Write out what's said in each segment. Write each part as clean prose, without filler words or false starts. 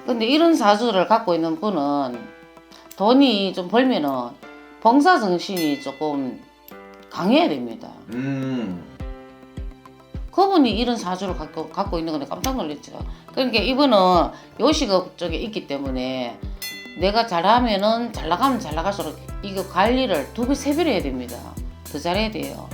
근데 이런 사주를 갖고 있는 분은 돈이 좀 벌면은 봉사정신이 조금 강해야 됩니다. 그분이 이런 사주를 갖고 있는 건데 깜짝 놀랐죠. 그러니까 이분은 요식업 쪽에 있기 때문에 내가 잘하면은 잘 나가면 잘 나갈수록 이거 관리를 2배, 3배를 해야 됩니다. 더 잘해야 돼요.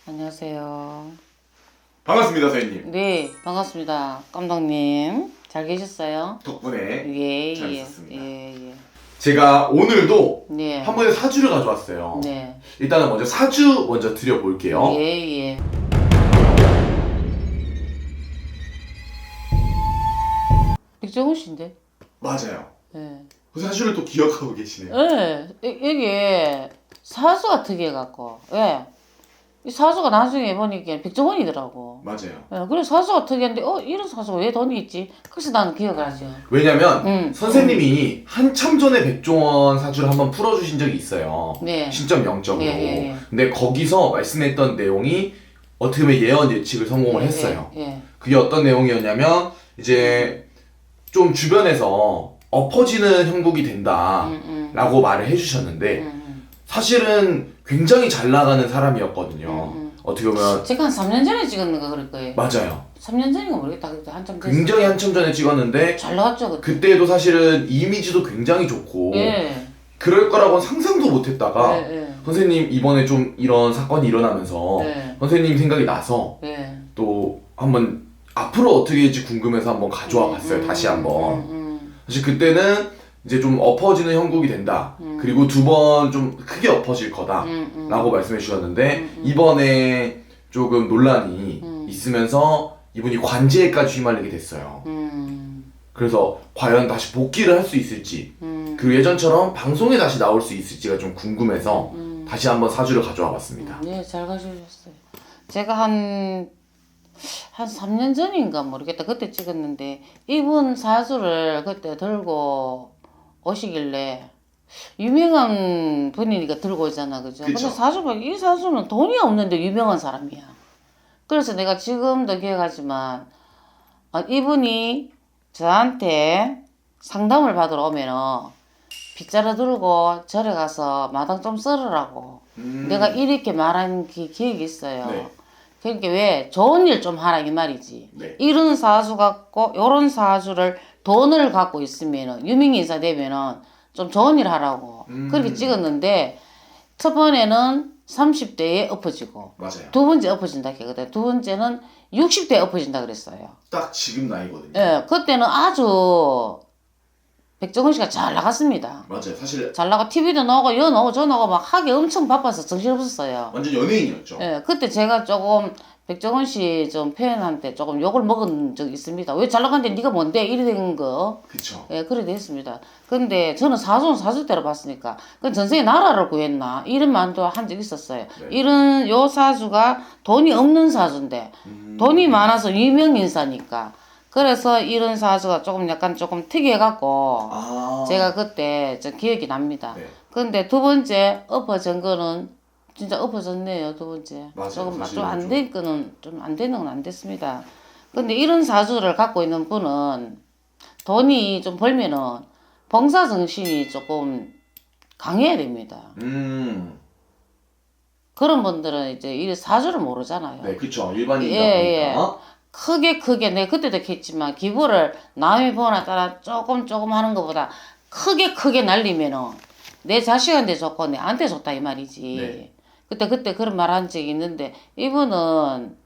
안녕하세요. 반갑습니다, 선생님. 네, 반갑습니다. 감독님. 잘 계셨어요? 덕분에 예, 잘 예. 있었습니다. 예, 예. 제가 오늘도 네. 한 번의 사주를 가져왔어요. 네. 일단은 먼저 사주 먼저 드려볼게요. 예, 예. 백종원 씨인데? 맞아요. 예. 그 사주를 또 기억하고 계시네요. 예. 이게 사주가 특이해갖고, 예. 이 사주가 나중에 보니까 백종원이더라고. 맞아요. 예. 그래 사주가 특이한데, 이런 사주가 왜 돈이 있지? 그래서 나는 기억을 하죠. 왜냐면 선생님이 한참 전에 백종원 사주를 한번 풀어주신 적이 있어요. 네. 신점 0점으로. 예, 예, 예. 근데 거기서 말씀했던 내용이 어떻게 보면 예언 예측을 성공을 했어요. 예. 그게 어떤 내용이었냐면 이제 좀 주변에서 엎어지는 형국이 된다 라고 말을 해주셨는데 사실은 굉장히 잘 나가는 사람이었거든요. 어떻게 보면 제가 한 3년 전에 찍었는가 그럴 거예요. 맞아요. 3년 전인가 모르겠다. 그때 한참 됐어요. 굉장히 한참 전에 찍었는데 잘 나갔죠 그때. 그때도 사실은 이미지도 굉장히 좋고 예. 그럴 거라고는 상상도 못했다가 예, 예. 선생님 이번에 좀 이런 사건이 일어나면서 네. 선생님 생각이 나서 예. 또 한번 앞으로 어떻게 될지 궁금해서 한번 가져와 봤어요. 다시 한번. 사실 그때는 이제 좀 엎어지는 형국이 된다. 그리고 2번 좀 크게 엎어질 거다. 라고 말씀해 주셨는데 이번에 조금 논란이 있으면서 이분이 관제까지 휘말리게 됐어요. 그래서 과연 다시 복귀를 할 수 있을지 그리고 예전처럼 방송에 다시 나올 수 있을지가 좀 궁금해서 다시 한번 사주를 가져와 봤습니다. 네, 잘 가져오셨어요. 제가 한 3년 전인가 모르겠다. 그때 찍었는데 이분 사주를 그때 들고 오시길래 유명한 분이니까 들고 오잖아. 그죠? 근데 사주가 이 사주는 돈이 없는데 유명한 사람이야. 그래서 내가 지금도 기억하지만 이분이 저한테 상담을 받으러 오면은 빗자루 들고 절에 가서 마당 좀 썰으라고 내가 이렇게 말한 기억이 있어요. 네. 그러니까 왜 좋은 일 좀 하라 이 말이지. 네. 이런 사주 갖고 요런 사주를 돈을 갖고 있으면은 유명인사 되면은 좀 좋은 일 하라고 그렇게 찍었는데 첫 번에는 30대에 엎어지고 맞아요. 2번째 엎어진다 했거든. 2번째는 60대에 엎어진다 그랬어요. 딱 지금 나이거든요. 예, 그때는 아주 백종원 씨가 잘 나갔습니다. 맞아요. 사실 잘 나가 TV도 나오고 여 나오고 저 나오고 막 하기 엄청 바빠서 정신없었어요. 완전 연예인이었죠. 예, 그때 제가 조금 백종원 씨 좀 팬한테 조금 욕을 먹은 적이 있습니다. 왜 잘 나갔는데 네가 뭔데 이래 된 거. 그쵸. 예, 그래 됐습니다. 근데 저는 사주는 사주대로 봤으니까 그 전생에 나라를 구했나 이런 말도 한 적 있었어요. 네. 이런 요 사주가 돈이 없는 사주인데 돈이 많아서 유명 인사니까 그래서 이런 사주가 조금 약간 조금 특이해갖고 제가 그때 저 기억이 납니다. 네. 근데 2번째 엎어진 거는 진짜 엎어졌네요. 2번째. 맞아요. 조금 사실은 좀 안 된 거는 좀 안 되는 건 안 됐습니다. 근데 이런 사주를 갖고 있는 분은 돈이 좀 벌면은 봉사정신이 조금 강해야 됩니다. 그런 분들은 이제 이 사주를 모르잖아요. 네, 그쵸. 일반인이다 예, 보니까. 크게 내가 그때도 했지만 기부를 남이 보나 따라 조금 하는 것보다 크게 날리면은 내 자식한테 좋고 내한테 좋다 이 말이지. 네. 그때 그런 말 한 적이 있는데 이분은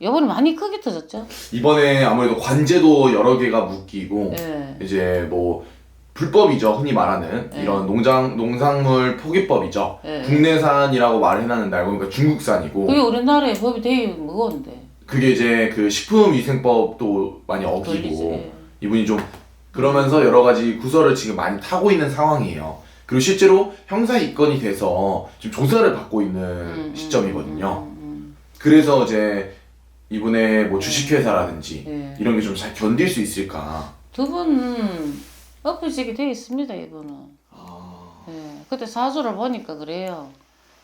요번에 많이 크게 터졌죠. 이번에 아무래도 관제도 여러 개가 묶이고 예. 이제 뭐 불법이죠. 흔히 말하는 이런 농작물 포기법이죠. 예. 국내산이라고 말을 해놨는데 알고 보니까 중국산이고 그게 우리나라에 법이 되게 무거운데. 그게 이제 그 식품위생법도 많이 어기고 걸리지. 이분이 좀 그러면서 여러 가지 구설을 지금 많이 타고 있는 상황이에요. 그리고 실제로 형사 입건이 돼서 지금 조사를 받고 있는 시점이거든요. 그래서 이제 이분의 뭐 주식회사라든지 예. 이런 게 좀 잘 견딜 수 있을까. 2분 엎어지게 돼 있습니다 이분은. 예. 그때 사주를 보니까 그래요.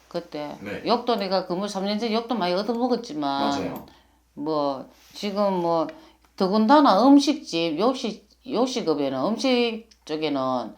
그때 네. 욕도 내가 근무 3년 전에 욕도 많이 얻어먹었지만 맞아요. 뭐 지금 뭐 더군다나 음식집 요식업에는 음식 쪽에는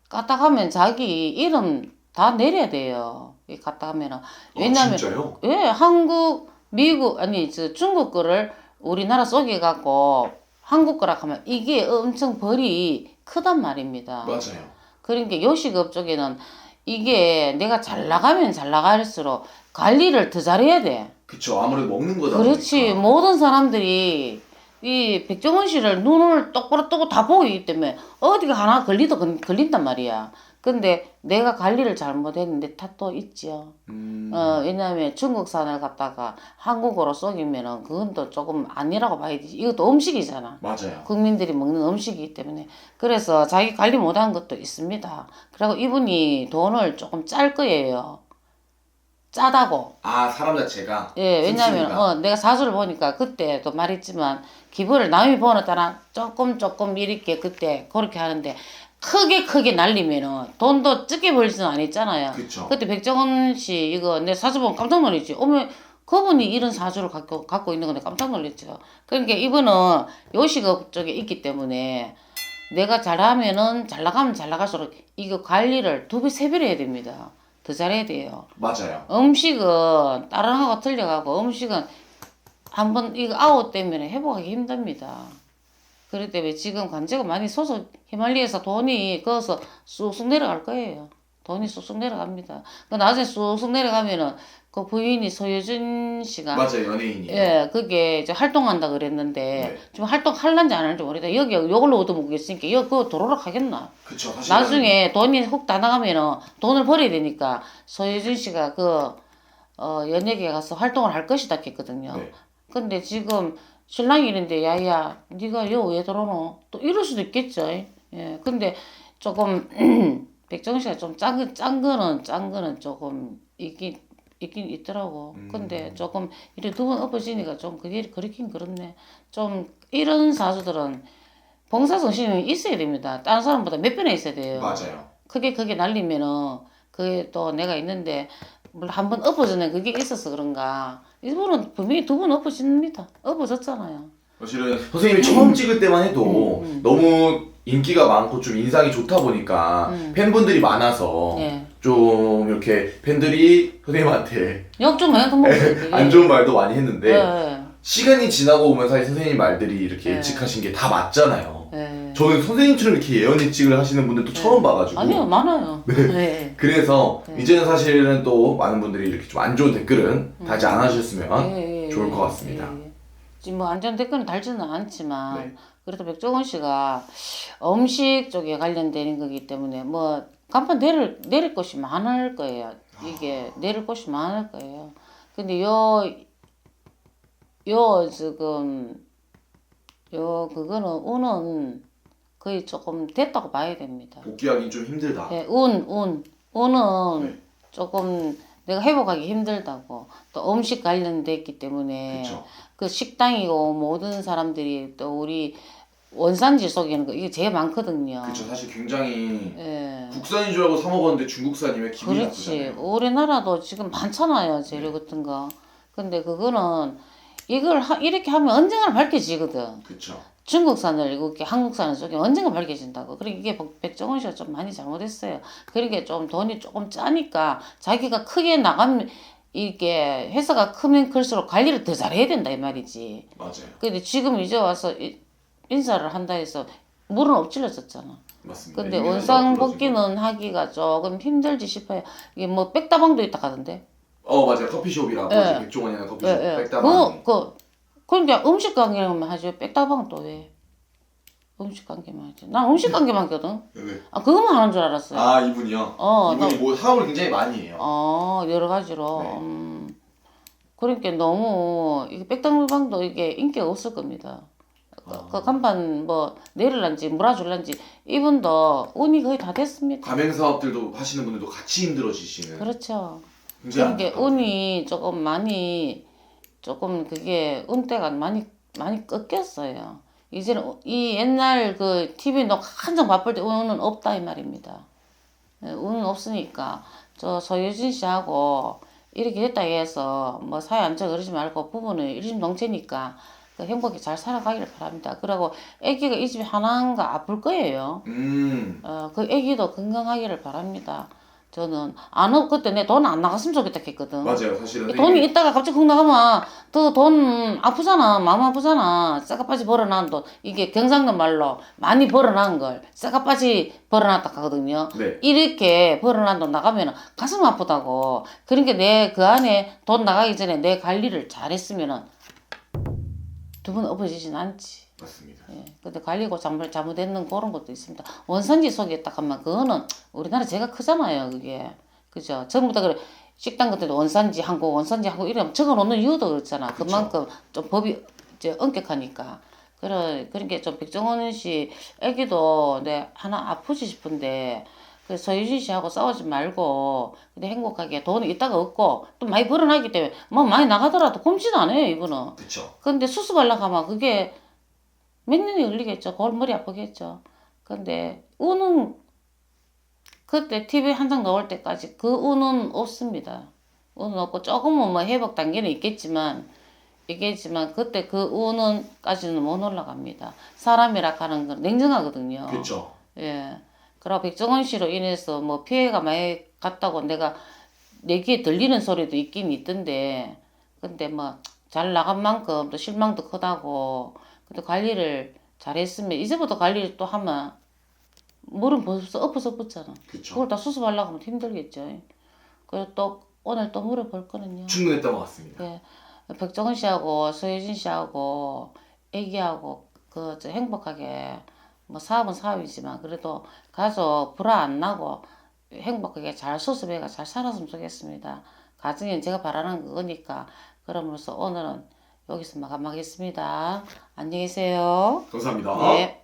까딱하면 자기 이름 다 내려야 돼요. 이 까딱하면은 왜냐면 진짜요? 예 한국 미국 아니 저 중국 거를 우리나라 속에 갖고 한국 거라 하면 이게 엄청 벌이 크단 말입니다. 맞아요. 그러니까 요식업 쪽에는 이게 내가 잘 나가면 잘 나갈수록 관리를 더 잘해야 돼. 그쵸. 아무래도 먹는 거다 그렇지. 보니까. 모든 사람들이 이 백종원 씨를 눈을 똑바로 뜨고 다 보기 때문에 어디가 하나 걸린단 말이야. 근데 내가 관리를 잘못했는데 탓도 있지요. 왜냐하면 중국산을 갖다가 한국어로 쏘기면은 그건 또 조금 아니라고 봐야지. 이것도 음식이잖아. 맞아요. 국민들이 먹는 음식이기 때문에. 그래서 자기 관리 못한 것도 있습니다. 그리고 이분이 돈을 조금 짤 거예요. 짜다고. 아, 사람 자체가. 예, 왜냐면 씁쓸이가. 내가 사주를 보니까 그때도 말했지만 기부를 남이 버는 따라 조금 이렇게 그때 그렇게 하는데 크게 날리면은 돈도 적게 벌지는 않았잖아요. 그쵸. 그때 백종원 씨 이거 내 사주 보면 깜짝 놀랐지. 어머 그분이 이런 사주를 갖고 있는 건데 깜짝 놀랐죠. 그러니까 이분은 요식업 쪽에 있기 때문에 내가 잘하면은 잘 나가면 잘 나갈수록 이거 관리를 2배, 3배를 해야 됩니다. 더 잘해야 돼요. 맞아요. 음식은 다른 하고 틀려가고 음식은 한번 이거 아웃 되면 회복하기 힘듭니다. 그렇기 때문에 지금 관제가 많이 솟아 휘말리에서 돈이 거기서 쑥쑥 내려갈 거예요. 돈이 쑥쑥 내려갑니다. 그 나중에 쑥쑥 내려가면은 그 부인이 소유진 씨가 맞아요. 연예인이요. 예, 그게 이제 활동한다 그랬는데 네. 지금 활동할란지 안 할지 모르겠다. 여기 요걸로 얻어먹겠으니까 여기 그거 도로락 하겠나? 그쵸. 사실 나중에 돈이 훅 다 나가면은 돈을 벌어야 되니까 소유진 씨가 연예계에 가서 활동을 할 것이다 했거든요. 네. 근데 지금 신랑이 이런데 야야 네가 여 왜 들어오노? 또 이럴 수도 있겠죠. 예. 근데 조금 백정 씨가 좀 짠 거는 조금 있긴 있더라고. 근데 조금 이렇게 2번 엎어지니까 좀 그게 그렇긴 그렇네. 좀 이런 사주들은 봉사정신이 있어야 됩니다. 다른 사람보다 몇 배나 있어야 돼요. 맞아요. 크게 날리면은 그게 또 내가 있는데 물론 한 번 엎어지는 그게 있어서 그런가. 이분은 분명히 2번 엎어집니다. 엎어졌잖아요. 사실은 선생님이 처음 찍을 때만 해도 너무 인기가 많고 좀 인상이 좋다 보니까 팬분들이 많아서 예. 좀 이렇게 팬들이 선생님한테 욕 좀 해도 먹지. 안 좋은 말도 많이 했는데 예. 시간이 지나고 오면 사실 선생님 말들이 이렇게 네. 예측하신 게 다 맞잖아요. 예. 저는 선생님처럼 이렇게 예언 예측을 하시는 분들도 처음 봐가지고 아니요, 많아요. 네. 그래서 네. 이제는 사실은 또 많은 분들이 이렇게 좀 안 좋은 댓글은 달지 않으셨으면 예, 좋을 것 같습니다. 예. 지금 뭐 안전 댓글은 달지는 않지만 네. 그래도 백종원 씨가 음식 쪽에 관련되는 거기 때문에 뭐 간판 내릴 곳이 많을 거예요. 이게 내릴 곳이 많을 거예요. 근데 지금 그거는 운은 거의 조금 됐다고 봐야 됩니다. 복귀하기 좀 힘들다. 예, 운은 네. 조금 내가 회복하기 힘들다고. 또 음식 관련됐기 때문에 그쵸. 그 식당이고 모든 사람들이 또 우리 원산지 속에는 이게 제일 많거든요. 그쵸. 사실 굉장히 예. 국산인 줄 알고 사 먹었는데 중국산이면 기분이 그렇지. 나쁘잖아요. 우리나라도 지금 많잖아요. 재료 같은 거. 근데 그거는 이걸 이렇게 하면 언젠가는 밝혀지거든. 그쵸. 중국산을 이렇게 한국산을 속에 언젠가 밝혀진다고. 그러니까 이게 백종원 씨가 좀 많이 잘못했어요. 그러니까 좀 돈이 조금 짜니까 자기가 크게 나가면 이게 회사가 크면 클수록 관리를 더 잘해야 된다 이 말이지. 맞아요. 근데 지금 이제 와서 인사를 한다 해서 물은 엎질러졌잖아. 맞습니다. 근데 이미지가 원상 부러지고. 복귀는 하기가 조금 힘들지 싶어요. 이게 뭐 백다방도 있다 하던데. 맞아요. 커피숍이라고 예. 백종원이나 커피숍 예. 백다방. 그러니까 음식 관계만 하죠. 백다방 또 왜? 음식 관계만 하지. 난 음식 관계만 하거든. 네. 아 그것만 하는 줄 알았어요. 아 이분이요? 이분이 뭐 사업을 굉장히 많이 해요. 여러 가지로. 네. 그러니까 너무 이게 백다방도 이게 인기가 없을 겁니다. 그 간판 뭐 내릴란지 몰아줄란지 이분도 운이 거의 다 됐습니다. 가맹 사업들도 하시는 분들도 같이 힘들어지시는. 그렇죠. 굉장히 그러니까 안타까워요. 운이 조금 그게 운때가 많이 꺾였어요. 이제는 이 옛날 그 TV 녹 한정 바쁠 때 운은 없다 이 말입니다. 운은 없으니까 저 소유진 씨하고 이렇게 됐다 해서 뭐 사회 안정 그러지 말고 부부는 일심동체니까 그 행복히 잘 살아가기를 바랍니다. 그리고 아기가 이 집에 하나인가 아플 거예요. 그 아기도 건강하기를 바랍니다. 저는 그때 내 돈 안 나갔으면 좋겠다 했거든. 맞아요. 사실은 돈이 있다가 갑자기 훅 나가면 또 돈 아프잖아. 마음 아프잖아. 싹까빠지 벌어놓은 돈. 이게 경상도 말로 많이 벌어놓은 걸 싹까빠지 벌어놨다 하거든요. 네. 이렇게 벌어놓은 돈 나가면 가슴 아프다고. 그러니까 내 그 안에 돈 나가기 전에 내 관리를 잘했으면은 두 번 엎어지진 않지. 맞습니다. 예. 근데 관리고 잘못했는 그런 것도 있습니다. 원산지 속에 딱 하면 그거는 우리나라 제가 크잖아요, 그게. 그죠? 전부 다 그래. 식당 같은 데 원산지 한국 이러면 적어 놓는 이유도 그렇잖아. 그쵸. 그만큼 좀 법이 이제 엄격하니까. 그러니까 좀 백종원 씨 애기도 내 하나 아프지 싶은데 그 서유진 씨하고 싸우지 말고 근데 행복하게 돈이 있다가 없고 또 많이 벌어나기 때문에 뭐 많이 나가더라도 굶지도 않아요, 이분은. 그쵸. 근데 수습하려고 하면 그게 몇 년이 걸리겠죠. 골머리 아프겠죠. 근데 운은 그때 TV 한 장 나올 때까지 그 운은 없습니다. 운은 없고 조금은 뭐 회복 단계는 있겠지만 그때 그 운은까지는 못 올라갑니다. 사람이라 하는 건 냉정하거든요. 그쵸. 예. 그리고 백종원 씨로 인해서 뭐 피해가 많이 갔다고 내가 내 귀에 들리는 소리도 있긴 있던데 근데 뭐 잘 나간 만큼 또 실망도 크다고 근데 관리를 잘했으면 이제부터 관리를 또 하면 물은 벌써 엎어서 붙잖아. 그쵸. 그걸 다 수습하려고 하면 힘들겠죠. 그리고 또 오늘 또 물어볼 거는요. 충분했던 것 같습니다. 예. 백종원 씨하고 서유진 씨하고 애기하고 저 행복하게 뭐 사업은 사업이지만 그래도 가족 불화 안 나고 행복하게 잘 수습해가 잘 살았으면 좋겠습니다. 가정은 제가 바라는 그거니까 그럼으로써 오늘은 여기서 마감하겠습니다. 안녕히 계세요. 감사합니다. 네.